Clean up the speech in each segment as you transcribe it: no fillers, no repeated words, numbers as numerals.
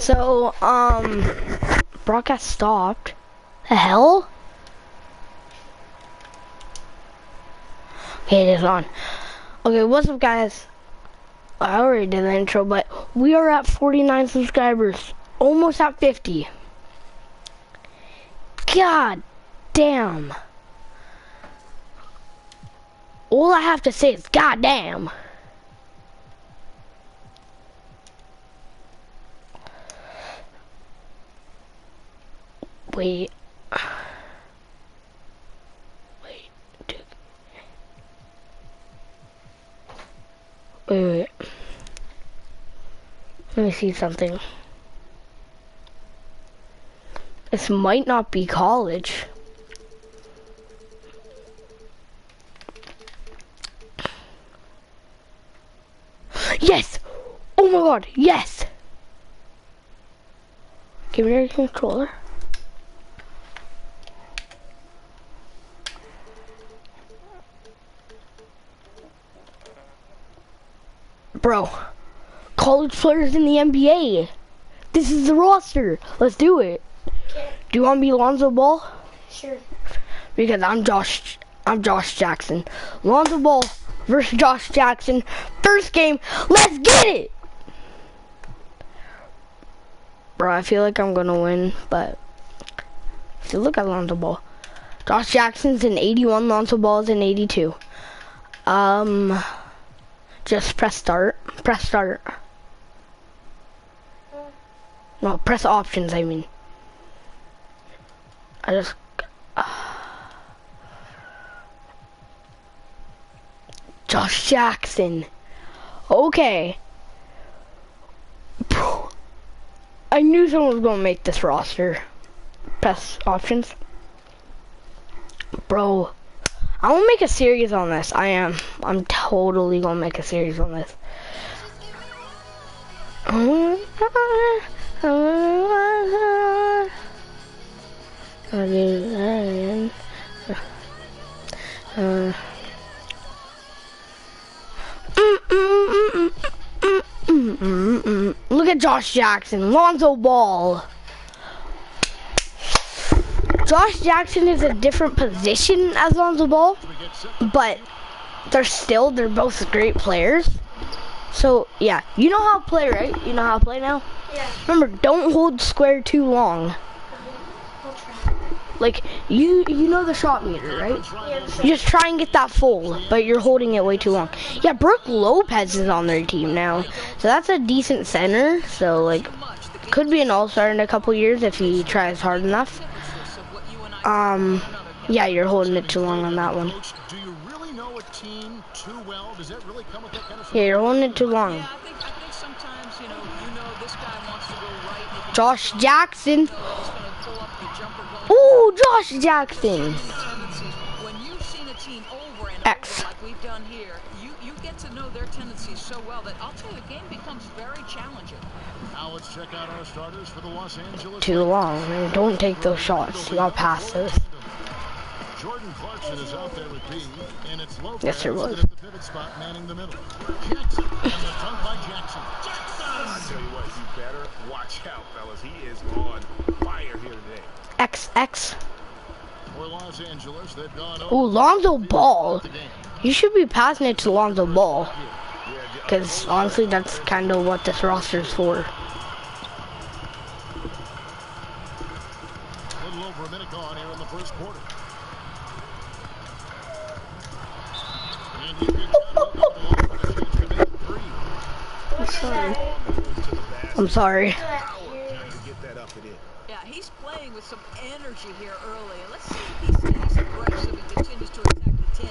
So, broadcast stopped. The hell? Okay, it is on. Okay, what's up, guys? I already did the intro, but we are at 49 subscribers. Almost at 50. God damn. All I have to say is god damn. Wait. Wait. Let me see something. This might not be college. Yes! Oh my god, yes! Give me your controller. Bro, college players in the NBA. This is the roster. Let's do it. Okay. Do you want to be Lonzo Ball? Sure. Because I'm Josh Jackson. Lonzo Ball versus Josh Jackson. First game. Let's get it. Bro, I feel like I'm gonna win, but if you look at Lonzo Ball, Josh Jackson's in 81. Lonzo Ball's in 82. Just press start. Press start. No, press options, I mean. I just... Josh Jackson. Okay. Bro. I knew someone was gonna make this roster. Press options. Bro. I want to make a series on this. I'm totally gonna make a series on this. Look at Josh Jackson, Lonzo Ball. Josh Jackson is a different position as Lonzo Ball, but they're both great players. So yeah, you know how to play, right? You know how to play now? Yeah. Remember, don't hold square too long. Like, you know the shot meter, right? Yeah, You just try and get that full, but you're holding it way too long. Yeah, Brooke Lopez is on their team now. So that's a decent center. So, like, could be an all-star in a couple years if he tries hard enough. Yeah, you're holding it too long on that one. Yeah, you're holding it too long. Josh Jackson. Ooh, Josh Jackson. When you've seen a team over and X. over like we've done here, you get to know their tendencies so well that I'll tell you the game becomes very challenging. Now let's check out our starters for the Los Angeles. Too long. Man. Don't take those shots. You gotta pass those. Jordan Clarkson is out there with B, and it's Lopez. Yes, there was. At the pivot spot, manning the middle. Jackson, and the dunk by Jackson. Jackson! I tell you what, you better watch out, fellas. He is on fire here today. XX. For Los Angeles, they've gone Ooh, Lonzo Ball. You should be passing it to Lonzo Ball. Because honestly, that's kind of what this roster is for. A little over a minute gone here in the first quarter. I'm sorry. Yeah, he's playing with some energy here early. Let's see if he stays aggressive and continues to attack the 10.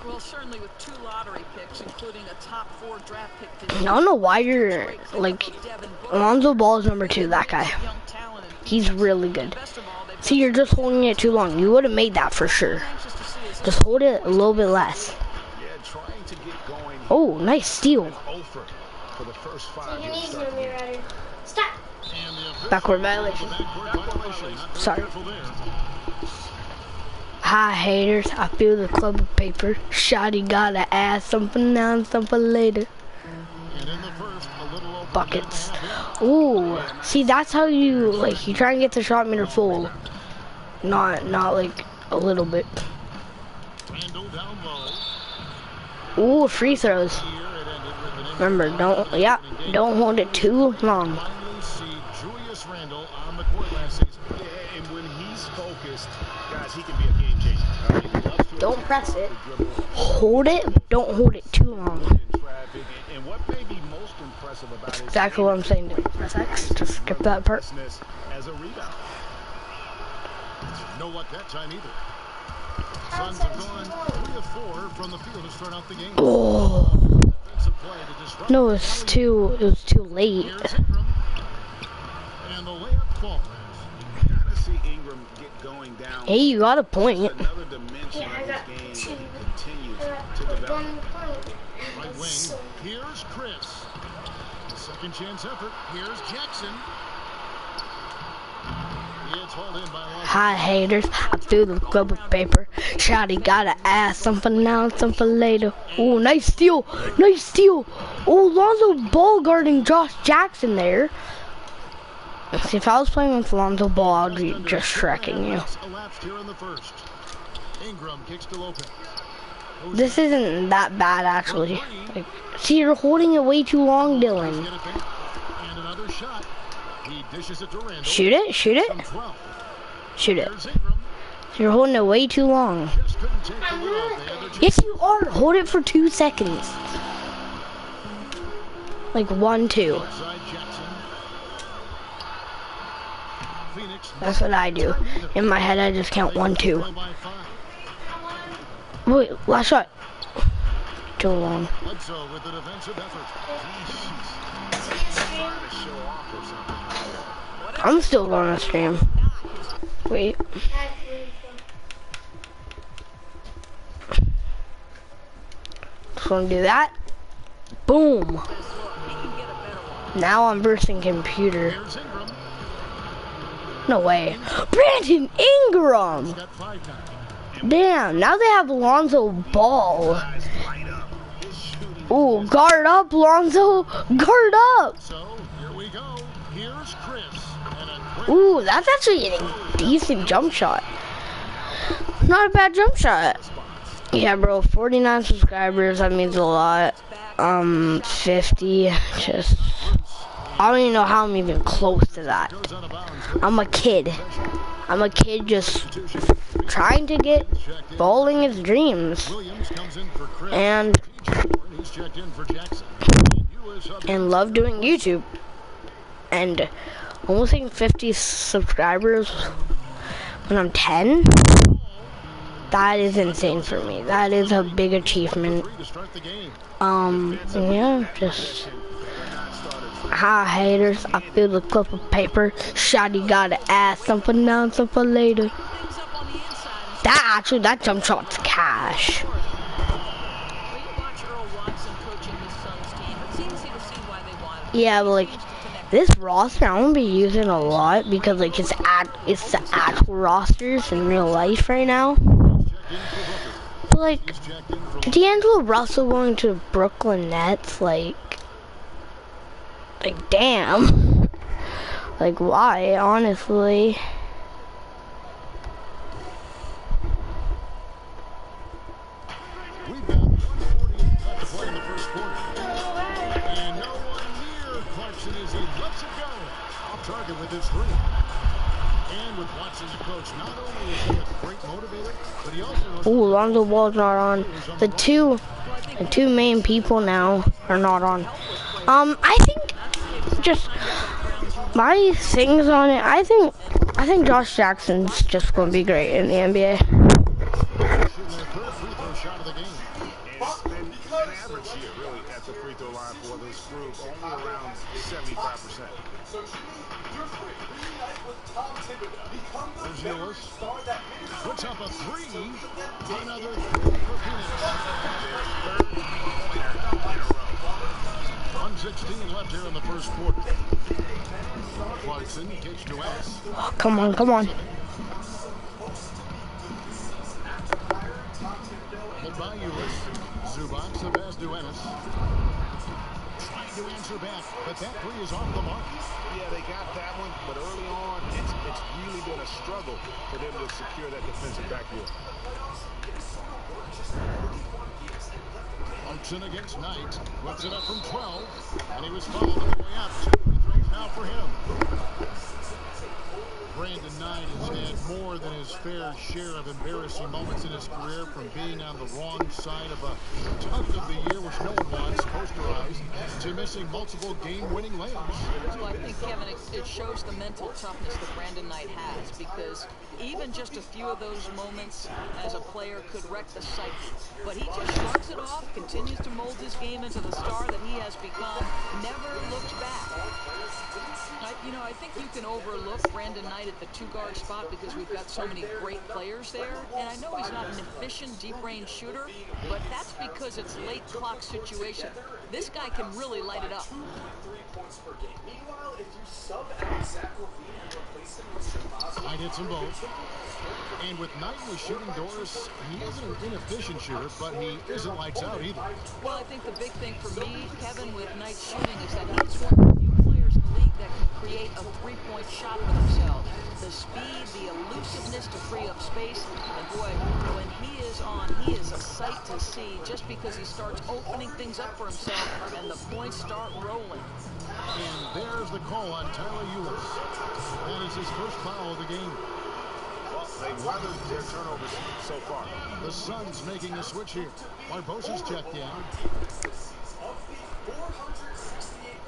Well, certainly with 2 lottery picks, including a top 4 draft pick. I don't know why you're, like, Lonzo Ball is number 2, that guy. He's really good. See, you're just holding it too long. You would have made that for sure. Just hold it a little bit less. Oh, nice steal. You need to be ready. Stop. Backward violation. Sorry. Hi haters, I feel the club of paper. Shawty gotta ask something now and something later. And in the first, a little over buckets. Ooh, see, that's how you, like, you try and get the shot meter full. Not like a little bit. Randall down low. Ooh, free throws. Here it ended with an Remember, don't hold it too long. finally see Julius Randle on the court last season. Yeah, and when he's focused, guys, he can be a game changer. He loves to Don't attack press it. the dribble Hold it, don't hold it too long. in traffic. And what may be most impressive about his Exactly what I'm saying. Press X to skip that part. business as a rebound. No luck that time either. Suns have gone 3 of 4 from the field to start out the game. Oh, Defensive play to disrupt. no, it was too late. Here's Ingram. And the layup falls. Gotta see Ingram get going down. Hey, you got a point. Another dimension of his game that continues to develop. Right wing. Here's Chris. Second chance effort. Here's Jackson. It's hauled in by Lonsberry. Hi haters, I threw the club of paper. Shotty gotta ask something now, something later. Ooh, nice steal, nice steal. Oh, Lonzo Ball guarding Josh Jackson there. See, if I was playing with Lonzo Ball, I'd be just shrekking you. Elapsed here in the first. Ingram kicks to Lopez. This isn't that bad actually. Like, see, you're holding it way too long, Dylan. And another shot. He dishes it to Randall. Shoot it, shoot it, From 12. shoot it. Here's Ingram. You're holding it way too long. Just couldn't take the lid off the other. Yes, you are. Hold it for 2 seconds. Like 1, 2. Outside Jackson. Phoenix. That's what I do. In my head, I just count 1, 2. By 5. Wait, last shot. Too long. Bledsoe with the defensive effort. Trying to show off or something. I'm still going to stream. Wait. Just gonna do that. Boom. Now I'm versing computer. Here's Ingram. No way. Brandon Ingram. Got 5 now. Damn, now they have Lonzo Ball. Guys light up. His shooting Ooh, guard up, Lonzo. Guard up. So, here we go. Here's Chris. And a quick Ooh, that's actually a decent jump shot. Not a bad jump shot. Yeah, bro, 49 subscribers, that means a lot. 50, just, I don't even know how I'm even close to that. goes out of bounds. I'm a kid. I'm a kid just trying to get bowling his dreams. Williams comes in for Chris. And He's checked in for Jackson. and love doing YouTube. And almost hitting 50 subscribers when I'm 10, that is insane for me. That is a big achievement. To start the game. Yeah, just hi haters. I feel the clip of paper. Shotty gotta ask something now, something later. Things up on the inside. That jump shot's cash. Well, you watch Earl Watson coaching his son's team. It's easy to see why they wanted him. Yeah, but like this roster, I'm gonna be using a lot because like it's the actual rosters in real life right now. But like D'Angelo Russell going to Brooklyn Nets, like damn, like why? Honestly. We've got 1:48 left to play in the first quarter. And no one near Clarkson as he lets it go. Off target with his 3. And with Watson as coach, not only is he a great motivator, but he also knows Ooh, Lonzo Ball's not on. The two main people now are not on. I think just my things on it. I think Josh Jackson's just gonna be great in the NBA. shooting their third free throw shot of the game. It's been an average year, really, at the free throw line for this group, only around 75%. There's Lewis. Puts up a 3. Another 3 for Phoenix. 1:16 left here in the first quarter. Clarkson kicks to S. Oh, come on. Pulled by Lewis. Zubac, the pass to Ennis. Trying tried to answer back, but that three is off the mark. Yeah, they got that one, but early on, it's really been a struggle for them to secure that defensive backboard. Clarkson against Knight. Puts it up from 12, and he was fouled on the way up. 2 free throws now for him. Brandon Knight has had more than his fair share of embarrassing moments in his career, from being on the wrong side of a tug of the year, which no one wants, posterized, to missing multiple game-winning layups. Well, I think, Kevin, it shows the mental toughness that Brandon Knight has, because even just a few of those moments as a player could wreck the psyche. But he just shrugs it off, continues to mold his game into the star that he has become, never looks back. I think you can overlook Brandon Knight at the two-guard spot because we've got so many great players there. And I know he's not an efficient deep-range shooter, but that's because it's late clock situation. This guy can really light it up. Knight hits them both. And with Knight in the shooting doors, he isn't an inefficient shooter, but he isn't lights out either. Well, I think the big thing for me, Kevin, with Knight shooting is that he's one of the few players in the league that can create a three-point shot for themselves. The speed, the elusiveness to free up space, and boy, when he is on, he is a sight to see just because he starts opening things up for himself and the points start rolling. And there's the call on Tyler Ulis. That is his first foul of the game. Well, they've weathered their turnovers so far. The Suns making the switch here. Barbosa's checked in.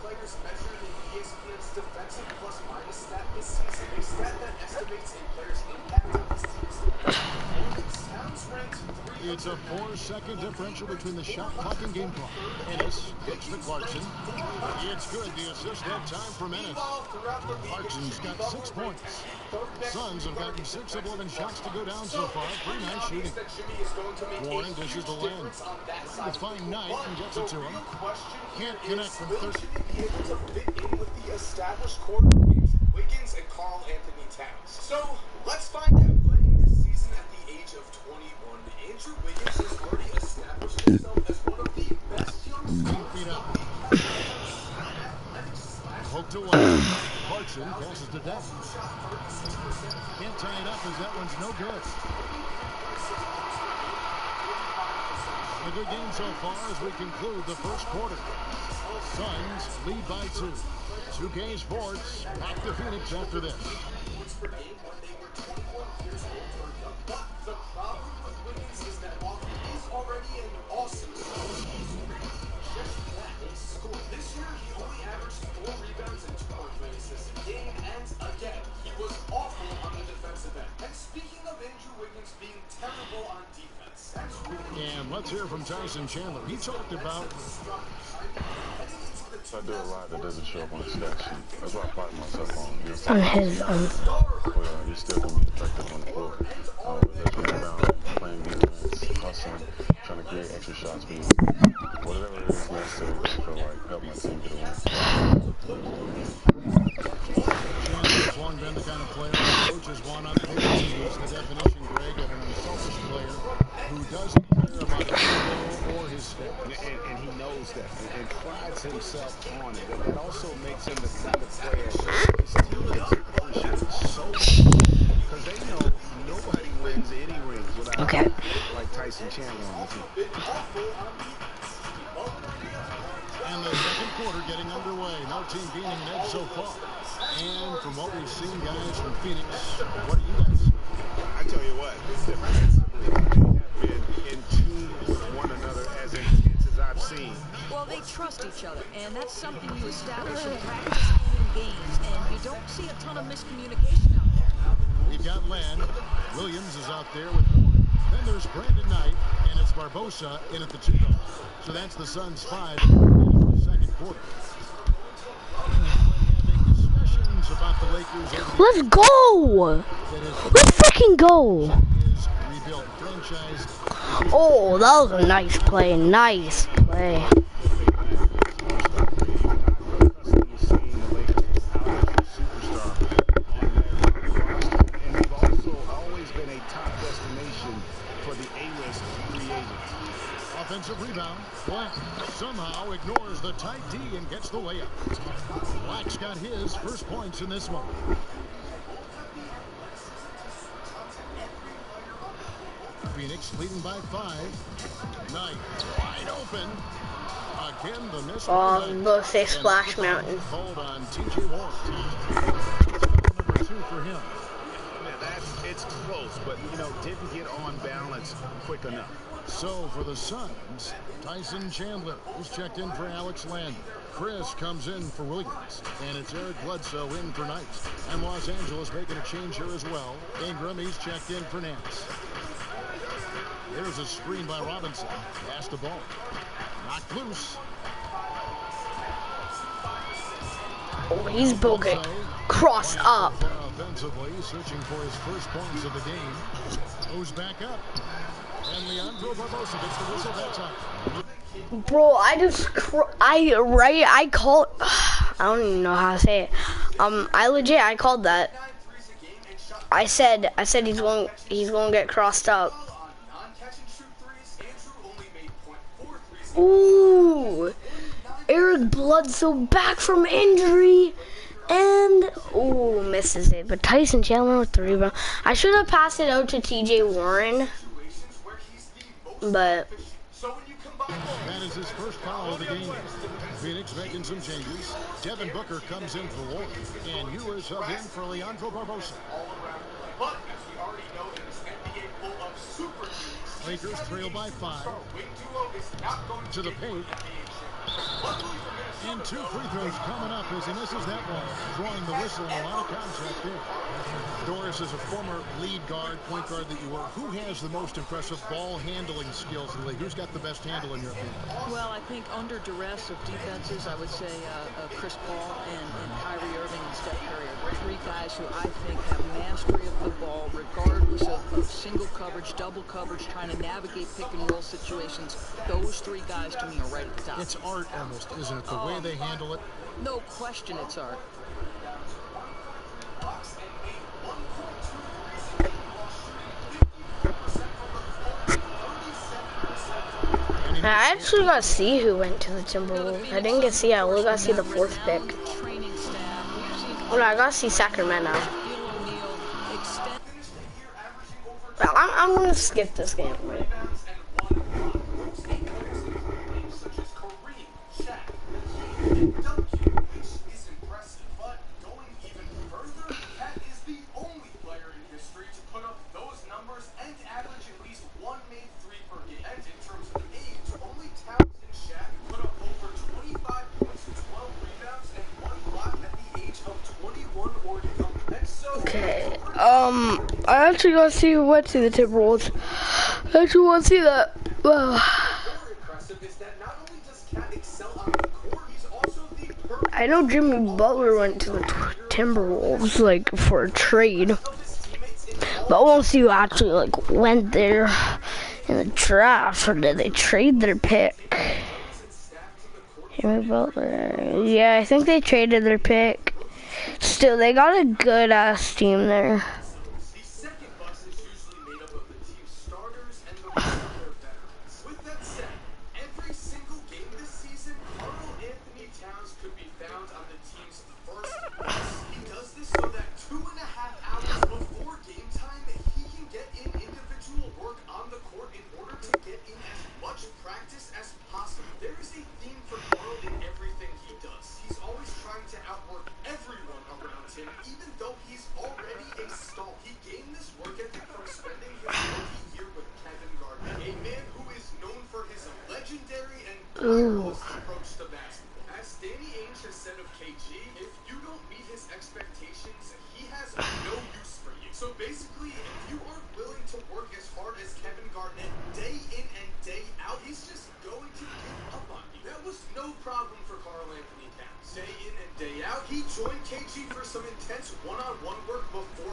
Players measured in ESPN's defensive plus-minus stat this season, a stat that estimates a player's impact on his team's defense. Towns ranked 3. It's a 4-second differential between the shot clock and game clock. Ennis kicks to Clarkson. It's good. The assist that time from Ennis. Clarkson's got 6 points. Suns have gotten 6 of 11 shots to go down so far. Pretty nice shooting. Warren dishes to Len. Trying to find Knight and gets it to him. Can't connect from 30. Able to fit in with the established core of Wiggins and Karl Anthony Towns. So let's find out. Playing this season at the age of 21, Andrew Wiggins has already established himself as one of the best young 2 feet up. Hook to one. Clarkson passes to Devin. Can't tie it up as that one's no good. A good game so far as we conclude the first quarter. Suns lead by 2. 2K Sports back to Phoenix after this. per game when they were 21 years old. But the problem with Wiggins is that while he is already an awesome scorer, this year he only averaged 4 rebounds and 2.3 assists a game, and again, he was awful on the defensive end. And speaking of Andrew Wiggins being terrible on defense, that's really... And let's hear from Tyson Chandler. He talked about... I do a lot that doesn't show up on the stat sheet. That's why I pride myself on. On his Well, you're still going to be effective on the floor. Whether it's rebounding, playing defense, hustling, trying to create extra shots, being whatever it is necessary to feel like help my team get a win. Chandler's long been the kind of player that coaches want on paper. He's the definition, Greg, of an unselfish player who doesn't care about his ego or his stats. And he knows that and prides himself on it. And that also makes him the kind of player his teammates appreciate so much. Because they know nobody wins any rings without like Tyson Chandler on the team. And the second quarter getting underway. No team gaining an edge so far. And from what we've seen, guys, from Phoenix, what do you guys see? I tell you what, defensively, they have been in tune with one another as intense as I've seen. Well, they trust each other, and that's something you establish in practice and in games, and you don't see a ton of miscommunication out there. We've got Len. Williams is out there with Warren. Then there's Brandon Knight, and it's Barbosa in at the 2. So that's the Suns 5 in the second quarter. About the Lakers. Let's go! Let's freaking go! Oh, that was a nice play. Nice play. Offensive rebound rebound. Black somehow ignores the tight D and gets the layup. Black's got his first points in this one. Phoenix leading by 5. Knight wide open. Again, the miss. Both say Splash Mountain. Hold on, TJ Warren. Number 2 for him. Yeah, it's close, but didn't get on balance quick enough. So for the Suns, Tyson Chandler is checked in for Alex Landry. Chris comes in for Williams, and it's Eric Bledsoe in for Knights. And Los Angeles making a change here as well. Ingram, he's checked in for Nance. There's a screen by Robinson. Pass the ball. Knocked loose. Oh, he's booking. Cross up. Offensively, searching for his first points of the game. Goes back up. And Leandro Barbosa gets the whistle that time. Bro, I called. I don't even know how to say it. I called that. I said he's going to get crossed up. Ooh, Eric Bledsoe back from injury, and misses it. But Tyson Chandler with the rebound. I should have passed it out to TJ Warren, but that is his first foul of the game. Phoenix making some changes. Devin Booker comes in for Warren, and Ewer subbed in for Leandro Barbosa. Lakers trail by 5. To the paint. And 2 free throws coming up as he misses that one. Drawing the whistle and a lot of contact there. Doris is a former lead guard, point guard that you were. Who has the most impressive ball handling skills in the league? Who's got the best handle in your opinion? Well, I think under duress of defenses, I would say Chris Paul and Kyrie Irving and Steph Curry are 3 guys who I think have mastery of the ball, regardless of single coverage, double coverage, trying to navigate pick and roll situations. Those 3 guys to me are right at the top. It's art almost, isn't it? The way they handle it. No question, it's art. I actually got to see who went to the Timberwolves. I didn't get to see. I only got to see the 4th pick. Well, I got to see Sacramento. Well, I'm going to skip this game. I actually got to see who went to the Timberwolves. I actually want to see that. I know Jimmy Butler went to the Timberwolves, like, for a trade. But I want to see who actually, like, went there in the draft, or did they trade their pick? Jimmy Butler. Yeah, I think they traded their pick. Still, they got a good-ass team there. Ooh. As Danny Ainge has said of KG, if you don't meet his expectations, he has no use for you. So basically, if you aren't willing to work as hard as Kevin Garnett day in and day out, he's just going to give up on you. That was no problem for Karl Anthony Towns. Day in and day out, he joined KG for some intense one-on-one work before